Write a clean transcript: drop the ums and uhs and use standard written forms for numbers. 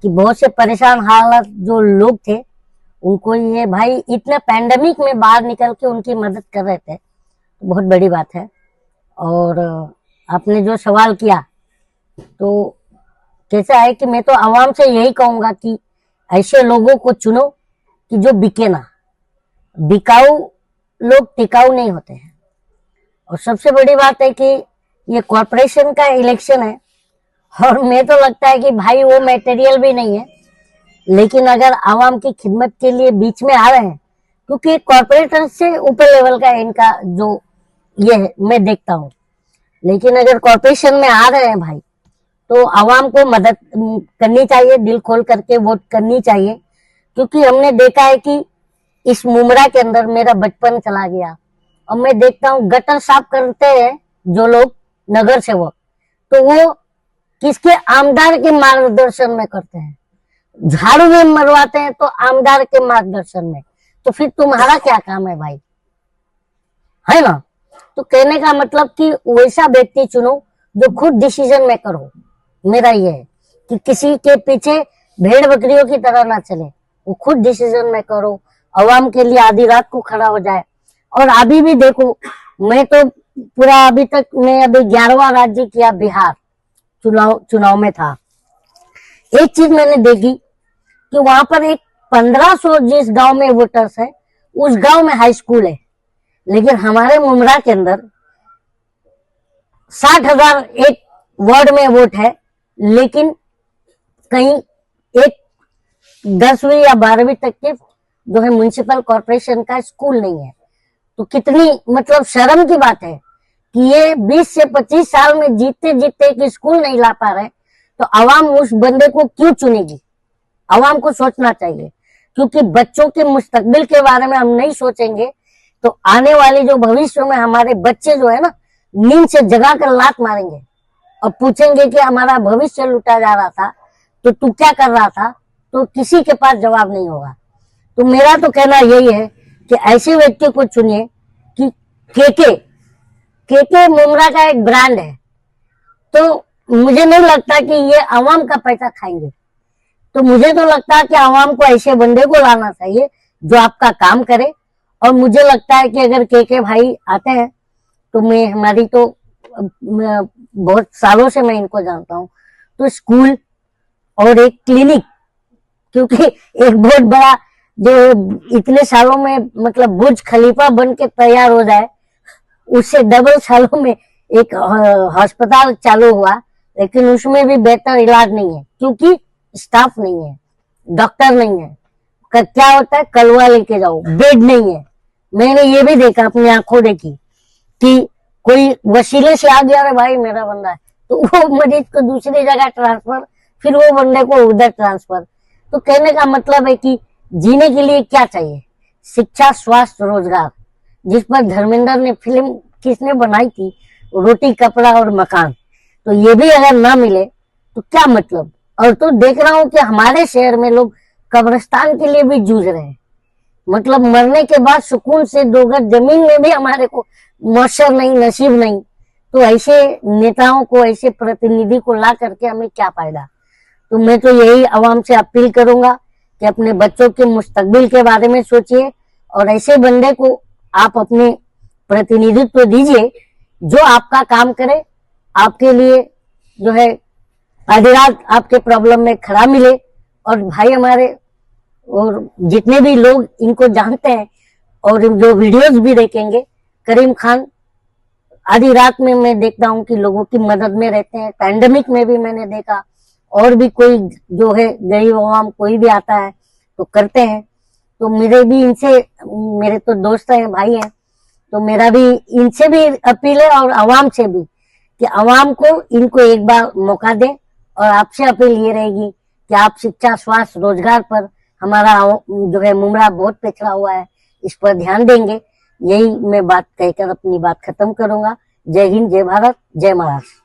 कि बहुत से परेशान हालत जो लोग थे उनको ये भाई इतने पैंडेमिक में बाहर निकल के उनकी मदद कर रहे थे, बहुत बड़ी बात है। और आपने जो सवाल किया तो कैसा है कि मैं तो आवाम से यही कहूंगा कि ऐसे लोगों को चुनो कि जो बिके ना। बिकाऊ लोग टिकाऊ नहीं होते हैं। और सबसे बड़ी बात है कि ये कॉरपोरेशन का इलेक्शन है और मैं तो लगता है कि भाई वो मटेरियल भी नहीं है, लेकिन अगर आवाम की खिदमत के लिए बीच में आ रहे हैं, क्योंकि कॉरपोरेटर से ऊपर लेवल का इनका जो ये है मैं देखता हूँ, लेकिन अगर कॉरपोरेशन में आ रहे हैं भाई तो आवाम को मदद करनी चाहिए, दिल खोल करके वोट करनी चाहिए। क्योंकि हमने देखा है कि इस मुमरा के अंदर मेरा बचपन चला गया और मैं देखता हूँ गटर साफ करते हैं जो लोग नगर सेवक, तो वो किसके आमदार के मार्गदर्शन में करते हैं, झाड़ू में मरवाते हैं तो आमदार के मार्गदर्शन में। तो फिर तुम्हारा क्या काम है भाई, है ना। तो कहने का मतलब कि वैसा व्यक्ति चुनो जो खुद डिसीजन मेकर हो। मेरा ये है कि किसी के पीछे भेड़ बकरियों की तरह ना चले, वो खुद डिसीजन मेकर हो, आवाम के लिए आधी रात को खड़ा हो जाए। और अभी भी देखो, मैं तो पूरा अभी तक मैं अभी 11वां राज्य किया बिहार चुनाव में था। एक चीज मैंने देखी कि वहां पर एक 1500 जिस गांव में वोटर्स है उस गांव में हाई स्कूल है, लेकिन हमारे मुमरा के अंदर 60,000 एक वार्ड में वोट है, लेकिन कहीं एक 10वीं या 12वीं तक के जो है म्युनिसिपल कॉर्पोरेशन का स्कूल नहीं है। तो कितनी मतलब शर्म की बात है कि ये 20 से 25 साल में जीतते जीतते एक स्कूल नहीं ला पा रहे, तो आवाम उस बंदे को क्यों चुनेगी। आवाम को सोचना चाहिए, क्योंकि बच्चों के मुस्तकबिल के बारे में हम नहीं सोचेंगे तो आने वाले जो भविष्य में हमारे बच्चे जो है ना, नींद से जगा कर लात मारेंगे और पूछेंगे कि हमारा भविष्य लूटा जा रहा था तो तू क्या कर रहा था, तो किसी के पास जवाब नहीं होगा। तो मेरा तो कहना यही है कि ऐसे व्यक्ति को चुनिए कि केके मुमरा का एक ब्रांड है, तो मुझे नहीं लगता कि ये आवाम का पैसा खाएंगे। तो मुझे तो लगता है कि आवाम को ऐसे बंदे को लाना चाहिए जो आपका काम करे। और मुझे लगता है कि अगर के भाई आते हैं तो मैं हमारी तो बहुत सालों से मैं इनको जानता हूँ, तो स्कूल और एक क्लिनिक, क्योंकि एक बहुत बड़ा जो इतने सालों में मतलब बुर्ज खलीफा बन के तैयार हो जाए, उससे डबल सालों में एक अस्पताल चालू हुआ, लेकिन उसमें भी बेहतर इलाज नहीं है क्योंकि स्टाफ नहीं है, डॉक्टर नहीं है। क्या होता है, कलवा लेके जाओ, बेड नहीं है। मैंने ये भी देखा, अपनी आंखों देखी कि कोई वसीले से आ गया, अरे भाई मेरा बंदा है, तो वो मरीज को दूसरी जगह ट्रांसफर, फिर वो बंदे को उधर ट्रांसफर। तो कहने का मतलब है कि जीने के लिए क्या चाहिए, शिक्षा, स्वास्थ्य, रोजगार, जिस पर धर्मेंद्र ने फिल्म किसने बनाई थी, रोटी कपड़ा और मकान। तो ये भी अगर ना मिले तो क्या मतलब। और तो देख रहा हूं कि हमारे शहर में लोग कब्रिस्तान के लिए भी जूझ रहे हैं, मतलब मरने के बाद सुकून से 2 गज जमीन में भी हमारे को मौसर नहीं, नसीब नहीं। तो ऐसे नेताओं को, ऐसे प्रतिनिधि को ला करके हमें क्या फायदा। तो मैं तो यही आवाम से अपील करूंगा कि अपने बच्चों के मुस्तकबिल के बारे में सोचिए और ऐसे बंदे को आप अपने प्रतिनिधित्व दीजिए जो आपका काम करे, आपके लिए जो है आधी रात आपके प्रॉब्लम में खड़ा मिले। और भाई हमारे और जितने भी लोग इनको जानते हैं और जो वीडियोस भी देखेंगे, करीम खान आधी रात में मैं देखता हूँ कि लोगों की मदद में रहते हैं। पैंडेमिक में भी मैंने देखा, और भी कोई जो है गरीब आवाम कोई भी आता है तो करते हैं। तो मेरे भी इनसे, मेरे तो दोस्त हैं, भाई हैं, तो मेरा भी इनसे भी अपील है और आवाम से भी कि आवाम को इनको एक बार मौका दें। और आपसे अपील ये रहेगी कि आप शिक्षा, स्वास्थ्य, रोजगार पर हमारा जो है मुमरा बहुत पिछड़ा हुआ है, इस पर ध्यान देंगे। यही मैं बात कहकर अपनी बात खत्म करूंगा। जय हिंद, जय भारत, जय महाराष्ट्र।